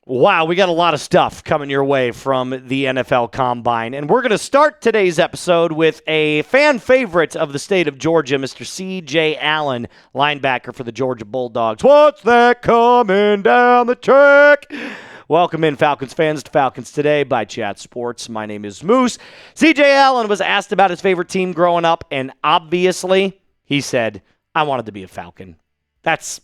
Wow, we got a lot of stuff coming your way from the NFL Combine. And we're going to start today's episode with a fan favorite of the state of Georgia, Mr. C.J. Allen, linebacker for the Georgia Bulldogs. What's that coming down the track? Welcome in, Falcons fans, to Falcons Today by Chat Sports. My name is Moose. C.J. Allen was asked about his favorite team growing up, and obviously he said, I wanted to be a Falcon. That's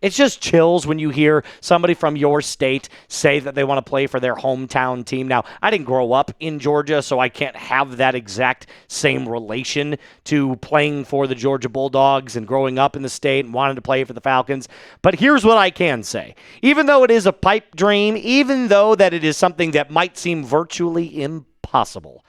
it's just chills when you hear somebody from your state say that they want to play for their hometown team. Now, I didn't grow up in Georgia, so I can't have that exact same relation to playing for the Georgia Bulldogs and growing up in the state and wanting to play for the Falcons. But here's what I can say. Even though it is a pipe dream, even though that it is something that might seem virtually impossible,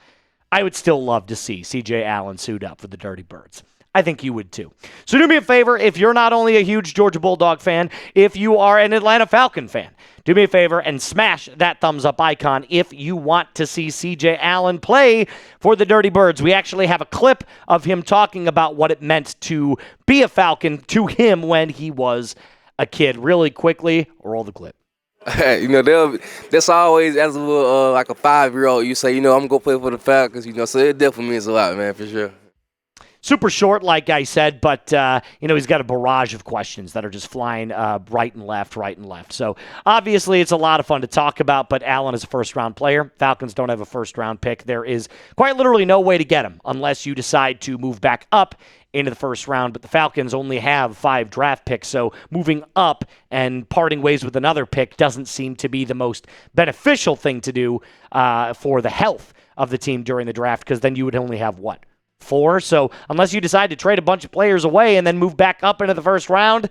I would still love to see C.J. Allen suit up for the Dirty Birds. I think you would too. So do me a favor, if you're not only a huge Georgia Bulldog fan, if you are an Atlanta Falcon fan, do me a favor and smash that thumbs up icon if you want to see C.J. Allen play for the Dirty Birds. We actually have a clip of him talking about what it meant to be a Falcon to him when he was a kid. Really quickly, roll the clip. That's always, as like a 5-year-old, you say, I'm going to go play for the Falcons, so it definitely means a lot, man, for sure. Super short, like I said, but, he's got a barrage of questions that are just flying right and left. So, obviously, it's a lot of fun to talk about, but Allen is a first-round player. Falcons don't have a first-round pick. There is quite literally no way to get him unless you decide to move back up into the first round, but the Falcons only have 5 draft picks, so moving up and parting ways with another pick doesn't seem to be the most beneficial thing to do for the health of the team during the draft, because then you would only have, 4? So unless you decide to trade a bunch of players away and then move back up into the first round,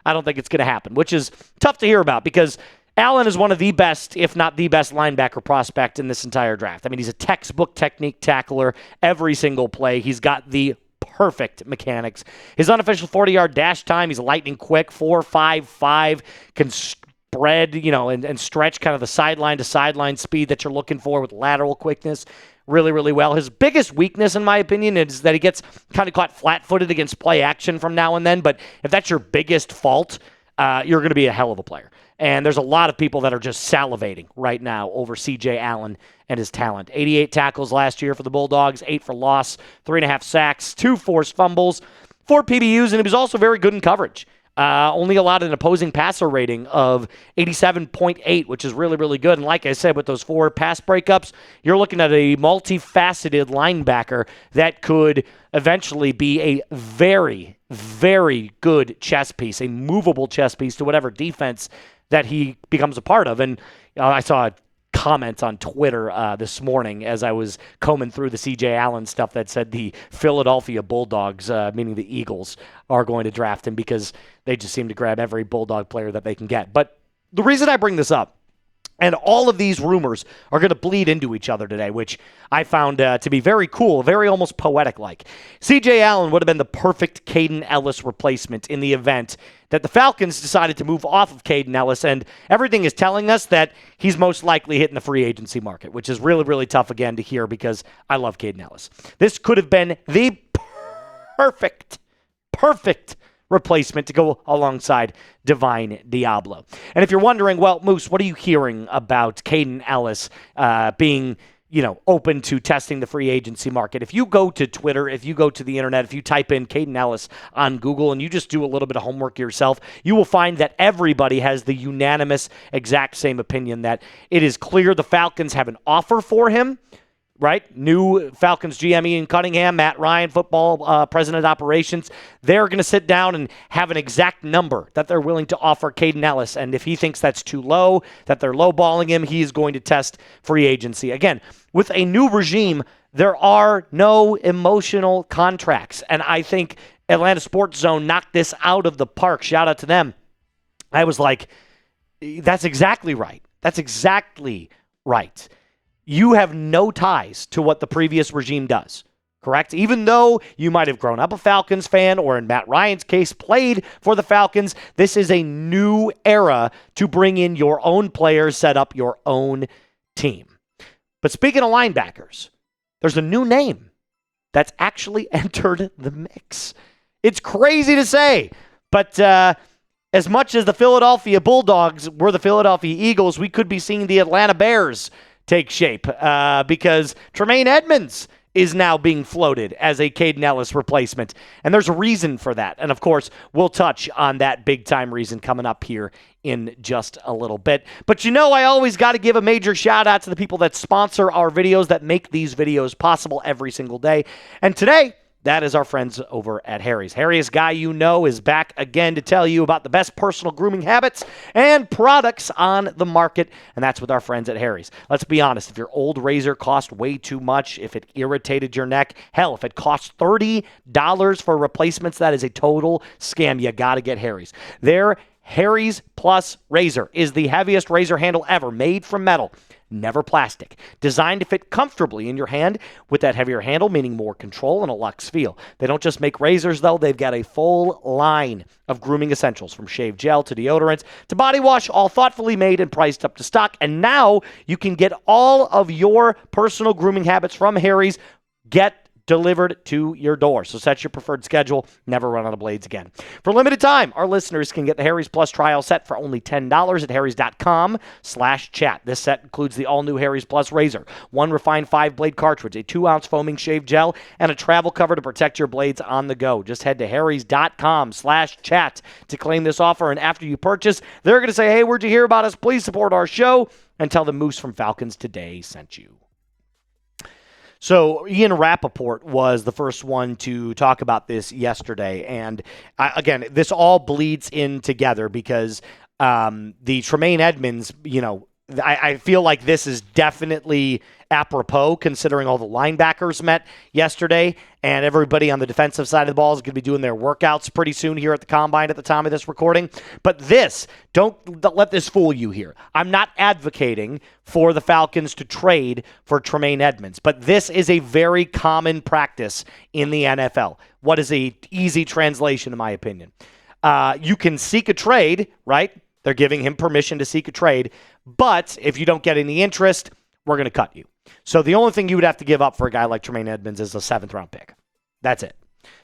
I don't think it's going to happen, which is tough to hear about because Allen is one of the best, if not the best, linebacker prospect in this entire draft. I mean, he's a textbook technique tackler every single play. He's got the perfect mechanics. His unofficial 40-yard dash time, he's lightning quick, 4.55, can spread, and stretch kind of the sideline to sideline speed that you're looking for with lateral quickness really, really well. His biggest weakness, in my opinion, is that he gets kind of caught flat-footed against play action from now and then. But if that's your biggest fault, you're going to be a hell of a player. And there's a lot of people that are just salivating right now over C.J. Allen and his talent. 88 tackles last year for the Bulldogs, 8 for loss, 3.5 sacks, 2 forced fumbles, 4 PBUs, and he was also very good in coverage. Only allowed an opposing passer rating of 87.8, which is really, really good. And like I said, with those 4 pass breakups, you're looking at a multifaceted linebacker that could eventually be a very, very good chess piece, a movable chess piece to whatever defense that he becomes a part of. And I saw comments on Twitter this morning as I was combing through the C.J. Allen stuff that said the Philadelphia Bulldogs, meaning the Eagles, are going to draft him because they just seem to grab every Bulldog player that they can get. But the reason I bring this up, and all of these rumors are going to bleed into each other today, which I found to be very cool, very almost poetic-like. C.J. Allen would have been the perfect Kaden Elliss replacement in the event that the Falcons decided to move off of Kaden Elliss, and everything is telling us that he's most likely hitting the free agency market, which is really, really tough again to hear because I love Kaden Elliss. This could have been the perfect replacement to go alongside Divine Diablo. And if you're wondering, well, Moose, what are you hearing about Kaden Elliss being, open to testing the free agency market? If you go to Twitter, if you go to the internet, if you type in Kaden Elliss on Google and you just do a little bit of homework yourself, you will find that everybody has the unanimous exact same opinion that it is clear the Falcons have an offer for him. Right? New Falcons GM Ian Cunningham, Matt Ryan, football president of operations. They're going to sit down and have an exact number that they're willing to offer Kaden Elliss. And if he thinks that's too low, that they're lowballing him, he's going to test free agency. Again, with a new regime, there are no emotional contracts. And I think Atlanta Sports Zone knocked this out of the park. Shout out to them. I was like, that's exactly right. That's exactly right. You have no ties to what the previous regime does, correct? Even though you might have grown up a Falcons fan or in Matt Ryan's case played for the Falcons, this is a new era to bring in your own players, set up your own team. But speaking of linebackers, there's a new name that's actually entered the mix. It's crazy to say, but as much as the Philadelphia Bulldogs were the Philadelphia Eagles, we could be seeing the Atlanta Bears take shape because Tremaine Edmunds is now being floated as a Kaden Elliss replacement. And there's a reason for that. And, of course, we'll touch on that big-time reason coming up here in just a little bit. But I always got to give a major shout-out to the people that sponsor our videos, that make these videos possible every single day. And today, that is our friends over at Harry's. Harry's guy is back again to tell you about the best personal grooming habits and products on the market, and that's with our friends at Harry's. Let's be honest, if your old razor cost way too much, if it irritated your neck, hell, if it costs $30 for replacements, that is a total scam. You got to get Harry's. Their Harry's Plus razor is the heaviest razor handle ever, made from metal. Never plastic. Designed to fit comfortably in your hand with that heavier handle, meaning more control and a luxe feel. They don't just make razors, though. They've got a full line of grooming essentials, from shave gel to deodorants to body wash, all thoughtfully made and priced up to stock. And now you can get all of your personal grooming habits from Harry's delivered to your door. So set your preferred schedule. Never run out of blades again. For a limited time, our listeners can get the Harry's Plus trial set for only $10 at harrys.com/chat. This set includes the all-new Harry's Plus razor, one refined 5-blade cartridge, a 2-ounce foaming shave gel, and a travel cover to protect your blades on the go. Just head to harrys.com/chat to claim this offer, and after you purchase, they're going to say, hey, where'd you hear about us? Please support our show, and tell the Moose from Falcons Today sent you. So Ian Rappaport was the first one to talk about this yesterday. And again, this all bleeds in together because the Tremaine Edmunds, I feel like this is definitely apropos considering all the linebackers met yesterday, and everybody on the defensive side of the ball is going to be doing their workouts pretty soon here at the Combine at the time of this recording. But don't let this fool you here. I'm not advocating for the Falcons to trade for Tremaine Edmunds, but this is a very common practice in the NFL. What is a easy translation, in my opinion? You can seek a trade, right? They're giving him permission to seek a trade, but if you don't get any interest, we're going to cut you. So the only thing you would have to give up for a guy like Tremaine Edmunds is a 7th-round pick. That's it.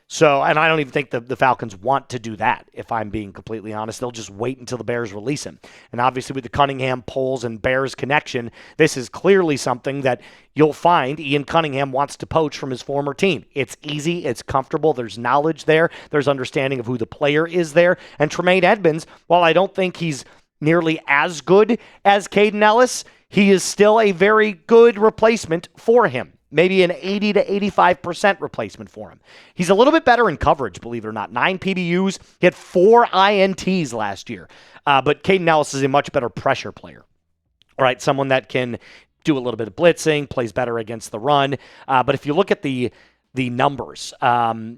So, and I don't even think the Falcons want to do that, if I'm being completely honest. They'll just wait until the Bears release him. And obviously with the Cunningham, Poles, and Bears connection, this is clearly something that you'll find Ian Cunningham wants to poach from his former team. It's easy. It's comfortable. There's knowledge there. There's understanding of who the player is there. And Tremaine Edmunds, while I don't think he's nearly as good as Kaden Elliss, he is still a very good replacement for him. Maybe an 80 to 85% replacement for him. He's a little bit better in coverage, believe it or not. 9 PBUs. He had 4 INTs last year. But Kaden Elliss is a much better pressure player. All right, someone that can do a little bit of blitzing, plays better against the run. But if you look at the numbers,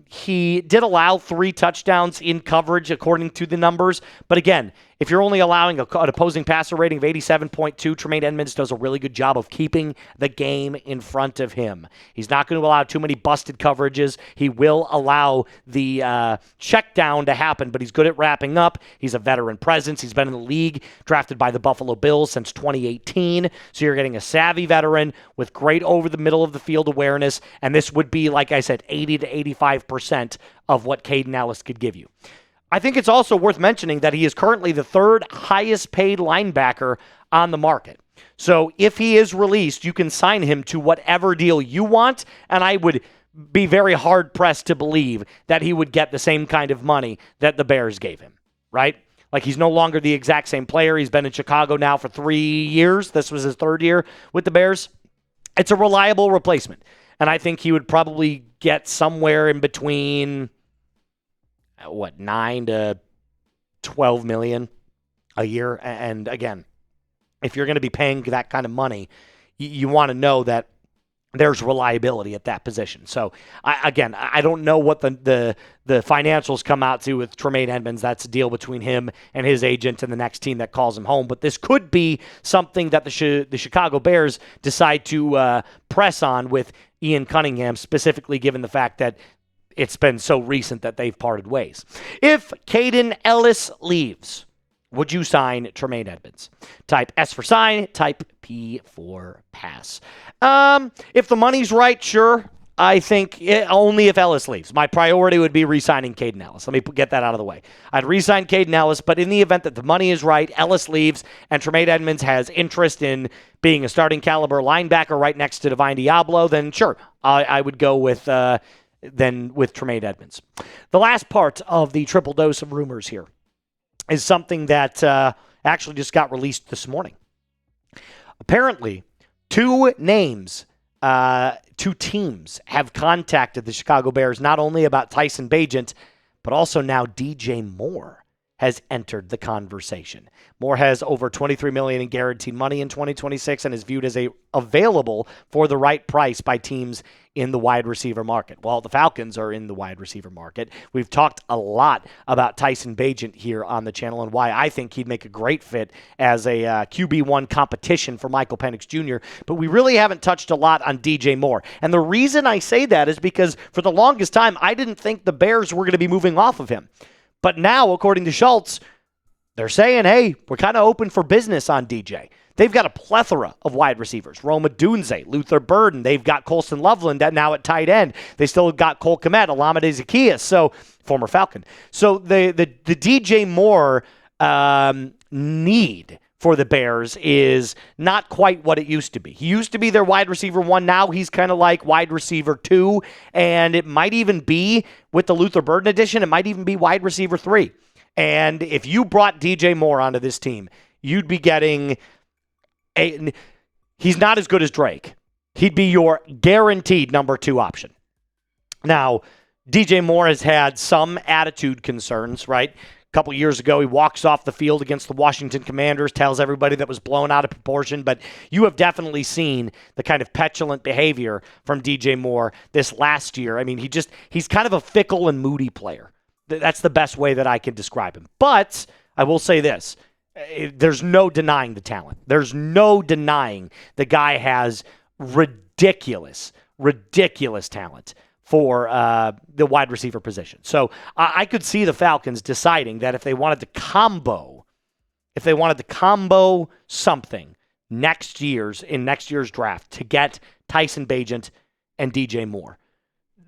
he did allow 3 touchdowns in coverage according to the numbers. But again, if you're only allowing an opposing passer rating of 87.2, Tremaine Edmunds does a really good job of keeping the game in front of him. He's not going to allow too many busted coverages. He will allow the check down to happen, but he's good at wrapping up. He's a veteran presence. He's been in the league, drafted by the Buffalo Bills since 2018. So you're getting a savvy veteran with great over the middle of the field awareness, and this would be, like I said, 80 to 85% of what Kaden Elliss could give you. I think it's also worth mentioning that he is currently the 3rd highest paid linebacker on the market. So if he is released, you can sign him to whatever deal you want, and I would be very hard-pressed to believe that he would get the same kind of money that the Bears gave him, right? Like, he's no longer the exact same player. He's been in Chicago now for 3 years. This was his 3rd year with the Bears. It's a reliable replacement, and I think he would probably get somewhere in between 9 to 12 million a year. And again, if you're going to be paying that kind of money, you want to know that there's reliability at that position. So I don't know what the financials come out to with Tremaine Edmunds. That's a deal between him and his agent and the next team that calls him home. But this could be something that the Chicago Bears decide to press on with Ian Cunningham, specifically given the fact that it's been so recent that they've parted ways. If Kaden Elliss leaves, would you sign Tremaine Edmunds? Type S for sign, type P for pass. If the money's right, sure. I think only if Ellis leaves. My priority would be re-signing Kaden Elliss. Let me get that out of the way. I'd re-sign Kaden Elliss, but in the event that the money is right, Ellis leaves, and Tremaine Edmunds has interest in being a starting caliber linebacker right next to Divine Diablo, then sure, I would go with Tremaine Edmunds. The last part of the triple dose of rumors here is something that actually just got released this morning. Apparently, two teams have contacted the Chicago Bears not only about Tyson Bagent, but also now D.J. Moore has entered the conversation. Moore has over $23 million in guaranteed money in 2026 and is viewed as available for the right price by teams in the wide receiver market. Well, the Falcons are in the wide receiver market. We've talked a lot about Tyson Bagent here on the channel and why I think he'd make a great fit as a QB1 competition for Michael Penix Jr., but we really haven't touched a lot on DJ Moore. And the reason I say that is because for the longest time, I didn't think the Bears were going to be moving off of him. But now, according to Schultz, they're saying, hey, we're kind of open for business on DJ. They've got a plethora of wide receivers. Roma Dunze, Luther Burden. They've got Colston Loveland now at tight end. They still got Cole Kmet, Alameda Zacchaeus, so former Falcon. So the DJ Moore need for the Bears is not quite what it used to be. He used to be their wide receiver 1. Now he's kind of like wide receiver 2, and it might even be, with the Luther Burden addition, it might even be wide receiver 3. And if you brought DJ Moore onto this team, you'd be getting he's not as good as Drake. He'd be your guaranteed number 2 option. Now, DJ Moore has had some attitude concerns, right? A couple years ago, he walks off the field against the Washington Commanders, tells everybody that was blown out of proportion, but you have definitely seen the kind of petulant behavior from DJ Moore this last year. I mean, he's kind of a fickle and moody player. That's the best way that I can describe him. But I will say this. There's no denying the talent. There's no denying the guy has ridiculous talent for the wide receiver position. So I could see the Falcons deciding that if they wanted to combo something in next year's draft to get Tyson Bagent and DJ Moore,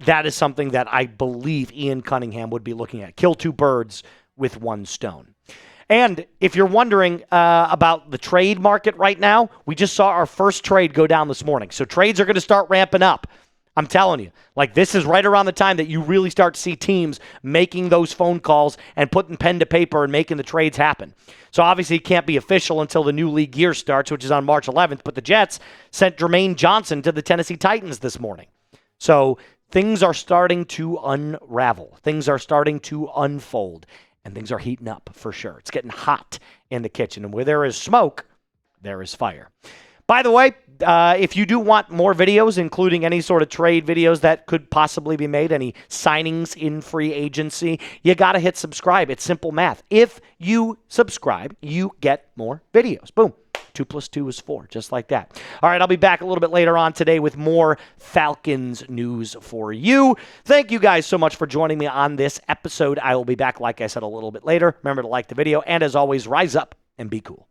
that is something that I believe Ian Cunningham would be looking at. Kill two birds with one stone. And if you're wondering about the trade market right now, we just saw our first trade go down this morning. So trades are going to start ramping up. I'm telling you, like this is right around the time that you really start to see teams making those phone calls and putting pen to paper and making the trades happen. So obviously it can't be official until the new league year starts, which is on March 11th. But the Jets sent Jermaine Johnson to the Tennessee Titans this morning. So things are starting to unravel. Things are starting to unfold. And things are heating up for sure. It's getting hot in the kitchen. And where there is smoke, there is fire. By the way, if you do want more videos, including any sort of trade videos that could possibly be made, any signings in free agency, you got to hit subscribe. It's simple math. If you subscribe, you get more videos. Boom. 2 + 2 is 4, just like that. All right, I'll be back a little bit later on today with more Falcons news for you. Thank you guys so much for joining me on this episode. I will be back, like I said, a little bit later. Remember to like the video, and as always, rise up and be cool.